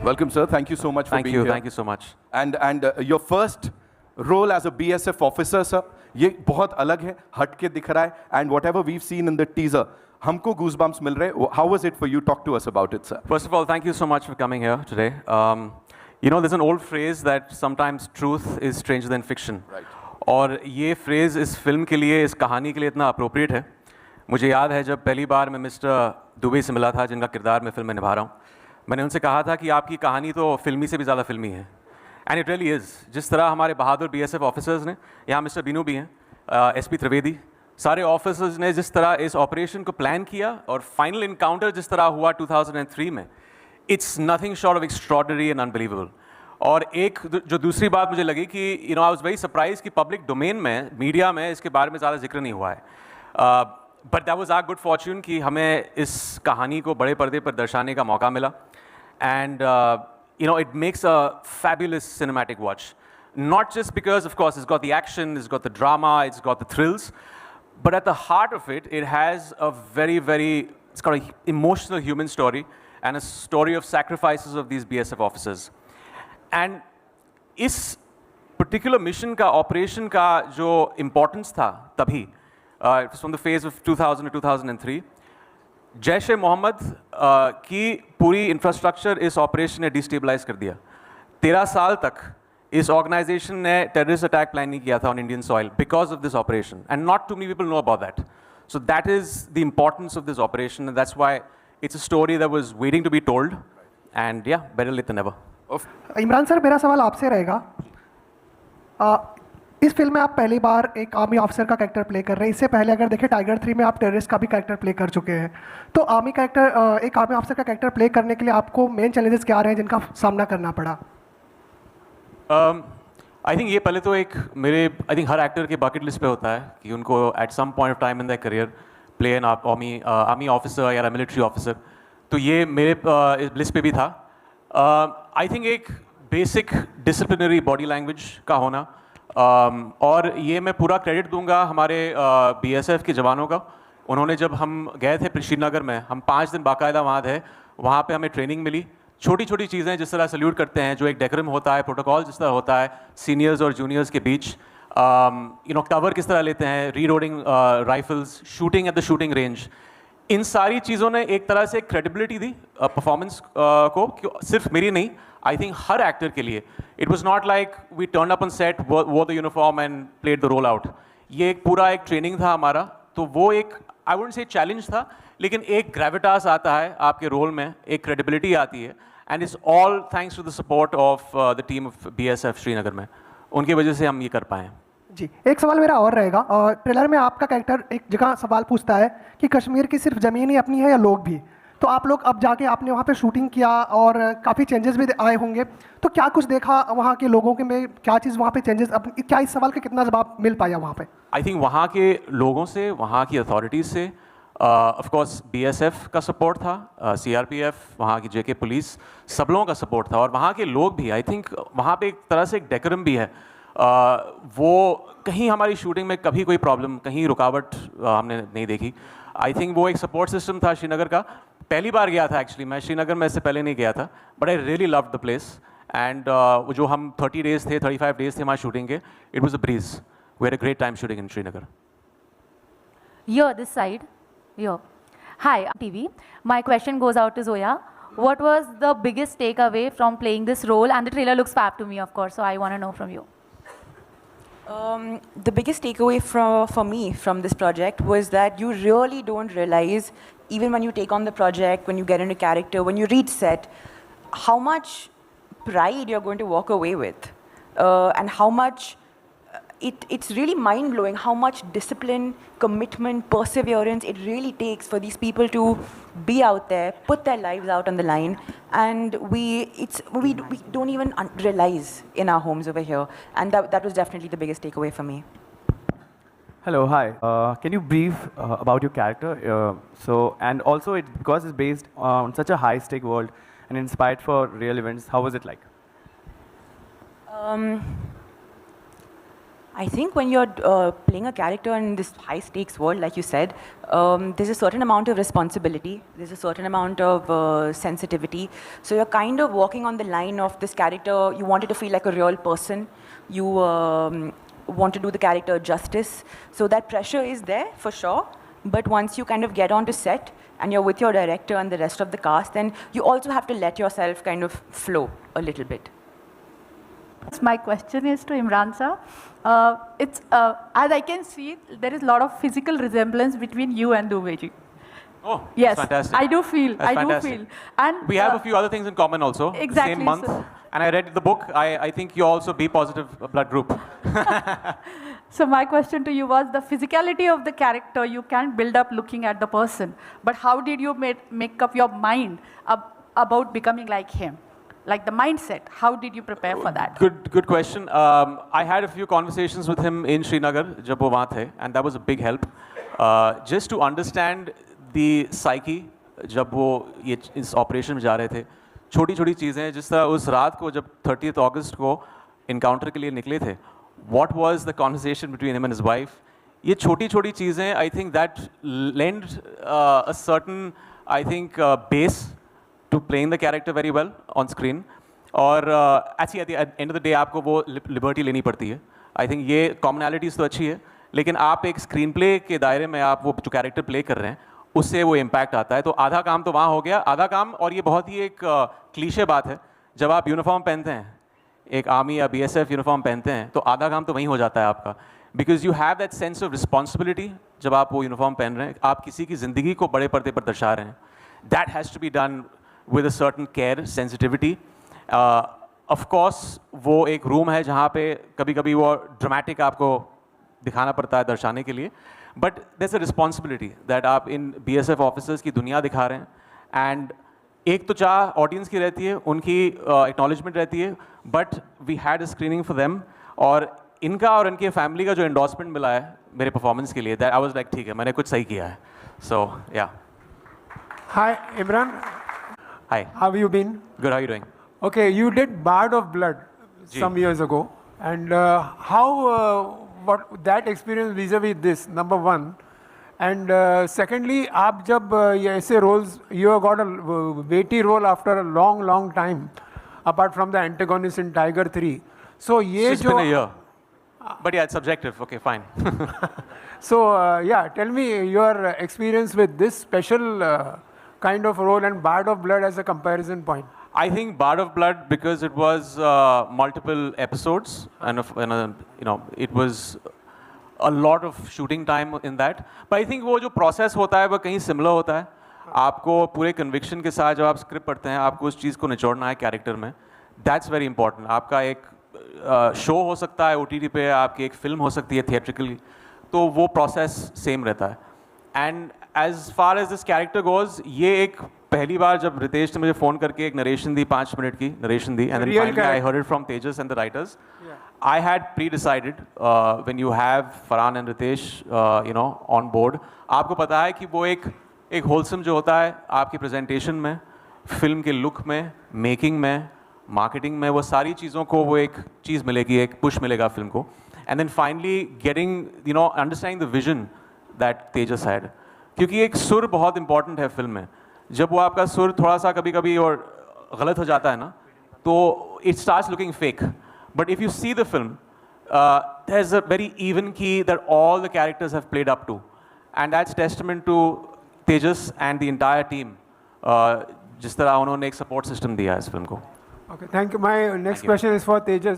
Welcome, sir. Thank you so much for being here. Thank you so much. And your first role as a BSF officer, sir, ये बहुत अलग है, हट के दिख रहा है. And whatever we've seen in the teaser, हमको goosebumps मिल रहे हैं. How was it for you? Talk to us about it, sir. First of all, thank you so much for coming here today. You know, there's an old phrase that sometimes truth is stranger than fiction. Right. और ये phrase इस film के लिए, इस कहानी के लिए इतना appropriate है. मुझे याद है जब पहली बार मैं मिस्टर दुबे से मिला था, जिनका किरदार मैं फिल्म में निभा रहा हूँ. मैंने उनसे कहा था कि आपकी कहानी तो फिल्मी से भी ज़्यादा फिल्मी है. And it really is. जिस तरह हमारे बहादुर BSF ऑफिसर्स ने, यहाँ मिस्टर बीनू भी हैं, SP त्रिवेदी, सारे ऑफिसर्स ने जिस तरह इस ऑपरेशन को प्लान किया और फाइनल इनकाउंटर जिस तरह हुआ 2003 में, it's nothing short of extraordinary and unbelievable. और एक जो दूसरी बात मुझे लगी कि you know I was very surprise कि पब्लिक डोमेन में, मीडिया में इसके बारे में ज़्यादा जिक्र नहीं हुआ है. But that was our good fortune कि हमें इस कहानी को बड़े पर्दे पर दर्शाने का मौका मिला. And you know, it makes a fabulous cinematic watch. Not just because, of course, it's got the action, it's got the drama, it's got the thrills, but at the heart of it, it has a it's got an emotional human story and a story of sacrifices of these BSF officers. And इस particular mission का, operation का जो importance था तभी, it was from the phase of 2000 to 2003, Jaish-e-Mohammed की पूरी infrastructure इस operation ने डिस्टेबलाइज कर दिया. 13 साल तक इस ऑर्गेनाइजेशन ने टेररिस्ट अटैक प्लान नहीं किया था on Indian soil because of this operation. And not too many people know about that. So that is the importance of this operation and that's why it's a story that was waiting to be told. And yeah, better late than never. Imran sir, मेरा सवाल आपसे रहेगा. इस film में आप पहली बार एक army officer का कैरेक्टर प्ले कर रहे हैं. इससे पहले अगर देखें टाइगर 3 में आप टेररिस्ट का भी कैरेक्टर प्ले कर चुके हैं. तो एक आर्मी ऑफिसर का कैरेक्टर प्ले करने के लिए आपको मेन चैलेंजेस क्या रहे हैं जिनका सामना करना पड़ा? आई थिंक ये पहले तो एक मेरे हर एक्टर के बकेट लिस्ट पे होता है कि उनको at some point of time in the career play an army officer या मिलिट्री ऑफिसर. तो ये मेरे लिस्ट पे भी था. आई थिंक एक बेसिक डिसिप्लिनरी बॉडी लैंग्वेज का होना, और ये मैं पूरा क्रेडिट दूंगा हमारे BSF के जवानों का. उन्होंने, जब हम गए थे श्रीनगर में, हम 5 दिन बाकायदा वहाँ थे. वहाँ पे हमें ट्रेनिंग मिली. छोटी छोटी चीज़ें जिस तरह सल्यूट करते हैं, जो एक डेकोरम होता है, प्रोटोकॉल जिस तरह होता है सीनियर्स और जूनियर्स के बीच, यू नो कवर किस तरह लेते हैं, reloading rifles, shooting at the shooting range, इन सारी चीज़ों ने एक तरह से क्रेडिबिलिटी दी परफॉर्मेंस को. सिर्फ मेरी नहीं, आई थिंक हर एक्टर के लिए. It was not like we turn up on set, wore the uniform and played the role out. ये एक पूरा एक ट्रेनिंग था हमारा. तो वो एक, आई वुडंट से चैलेंज था, लेकिन एक ग्रेविटास आता है आपके रोल में, एक क्रेडिबिलिटी आती है. And it's all thanks to the support of the team of BSF Srinagar में. उनकी वजह से हम ये कर पाए. जी, एक सवाल मेरा और रहेगा. ट्रेलर में आपका कैरेक्टर एक जगह सवाल पूछता है कि कश्मीर की सिर्फ ज़मीन ही अपनी है या लोग भी. तो आप लोग अब जाके आपने वहाँ पे शूटिंग किया और काफ़ी चेंजेस भी आए होंगे. तो क्या कुछ देखा वहाँ के लोगों के में, क्या चीज़ वहाँ पे चेंजेस, क्या इस सवाल का कितना जवाब मिल पाया वहाँ पे? आई थिंक वहाँ के लोगों से, वहाँ की अथॉरिटीज़ से, ऑफ कोर्स BSF का सपोर्ट था, CRPF, वहाँ की JK पुलिस, सब लोगों का सपोर्ट था. और वहाँ के लोग भी, आई थिंक वहाँ पे एक तरह से एक डेकोरम भी है. वो कहीं हमारी शूटिंग में कभी कोई प्रॉब्लम, कहीं रुकावट हमने नहीं देखी. आई थिंक वो एक सपोर्ट सिस्टम था श्रीनगर का. पहली बार गया था एक्चुअली मैं श्रीनगर में, इससे पहले नहीं गया था. But I really loved the place. And जो हम 30 डेज थे, 35 डेज थे हमारे शूटिंग के, it was a breeze. We had a great time shooting in Srinagar. Here, this side. Here. Hi, TV. My question goes out to Zoya. What was the biggest takeaway from playing this role? And the trailer looks fab to me, of course, so I want to know from you. The biggest takeaway for me from this project was that you really don't realize, even when you take on the project, when you get into character, when you reach set, how much pride you're going to walk away with, and how much it's really mind-blowing how much discipline, commitment, perseverance it really takes for these people to be out there, put their lives out on the line, and we don't even realize in our homes over here, and that was definitely the biggest takeaway for me. Hello, hi. Can you brief about your character? And also, because it's based on such a high-stake world and inspired for real events, how was it like? I think when you're playing a character in this high stakes world, like you said, there's a certain amount of responsibility, there's a certain amount of sensitivity. So you're kind of walking on the line of this character. You want it to feel like a real person. You want to do the character justice. So that pressure is there for sure. But once you kind of get onto set and you're with your director and the rest of the cast, then you also have to let yourself kind of flow a little bit. My question is to Imran sir. As I can see, there is a lot of physical resemblance between you and Dubey ji. Oh, Yes, that's fantastic. I do feel. That's I do fantastic. feel. And We have a few other things in common also. Exactly, Same month. sir. And I read the book. I think you also B positive blood group. So my question to you was the physicality of the character you can build up looking at the person, but how did you make up your mind about becoming like him? Like the mindset, how did you prepare for that? Good question. I had a few conversations with him in Srinagar, जब वो वहाँ थे, and that was a big help. Just to understand the psyche, जब वो ये इस operation में जा रहे थे, छोटी-छोटी चीज़ें, जिस तरह उस रात को जब 30th August को encounter के लिए निकले थे, what was the conversation between him and his wife? ये छोटी-छोटी चीज़ें, I think that lend a certain, I think, base to playing the character very well on screen. और actually at the end of the day आपको वो liberty लेनी पड़ती है. I think ये commonalities तो अच्छी है, लेकिन आप एक स्क्रीन प्ले के दायरे में आप वो जो कैरेक्टर प्ले कर रहे हैं उससे वो इम्पैक्ट आता है. तो आधा काम तो वहाँ हो गया, आधा काम, और ये बहुत ही एक क्लीशे बात है, जब आप यूनिफॉर्म पहनते हैं, एक आर्मी या BSF यूनिफॉर्म पहनते हैं, तो आधा काम तो वहीं हो जाता है आपका. Because you have that sense of responsibility. जब आप वो यूनिफॉर्म पहन रहे हैं, आप किसी की ज़िंदगी को बड़े पर्दे पर दर्शा रहे हैं. That has to be done with a certain care, sensitivity. Of course, वो एक रूम है जहाँ पे कभी-कभी वो dramatic आपको दिखाना पड़ता है दर्शाने के लिए. But there's a responsibility that आप इन BSF officers की दुनिया दिखा रहे हैं. And एक तो चाह audience की रहती है, उनकी acknowledgement रहती है. But we had a screening for them. और इनका और इनके family का जो endorsement मिला है मेरे performance के लिए, that I was like, ठीक है, मैंने कुछ सही किया है. So, yeah. Hi, Imran. Hi. How have you been? Good, how are you doing? Okay, you did Bard of Blood some years ago. And what that experience vis-a-vis this, number one. And secondly, आप जब ये ऐसे roles, you have got a weighty role after a long time, apart from the antagonist in Tiger 3. So ये It's जो... been a year. But yeah, it's subjective. Okay, fine. So yeah, tell me your experience with this special kind of role and Bard of Blood as a comparison point. I think Bard of Blood, because it was multiple episodes and you know, it was a lot of shooting time in that. But I think वो जो process होता है वो कहीं similar होता है. आपको पूरे conviction के साथ जब आप script पढ़ते हैं, आपको उस चीज़ को निचोड़ना है character में. That's very important. आपका एक show हो सकता है OTT पे, आपकी एक film हो सकती है theatrically, तो वो process same रहता है. And as far as this character goes, ये एक पहली बार जब रितेश ने मुझे फ़ोन करके एक नरेशन दी, 5 मिनट की narration the, and then finally I heard it from Tejas and the writers. I had pre-decided when you have Farhan and Ritesh, you know, on board. आपको पता है कि वो एक wholesome जो होता है आपकी presentation में, film के look में, making में, marketing में, वो सारी चीज़ों को वो एक चीज़ मिलेगी, एक push मिलेगा film को. And then finally getting, you know, understanding the vision that Tejas had. क्योंकि एक सुर बहुत important है film में. जब वो आपका सुर थोड़ा सा कभी-कभी और गलत हो जाता है ना, तो it starts looking fake. But if you see the film, there's a very even key that all the characters have played up to, and that's testament to Tejas and the entire team. जिस तरह उन्होंने एक support system दिया है इस film को. Okay, thank you. My next question is for Tejas.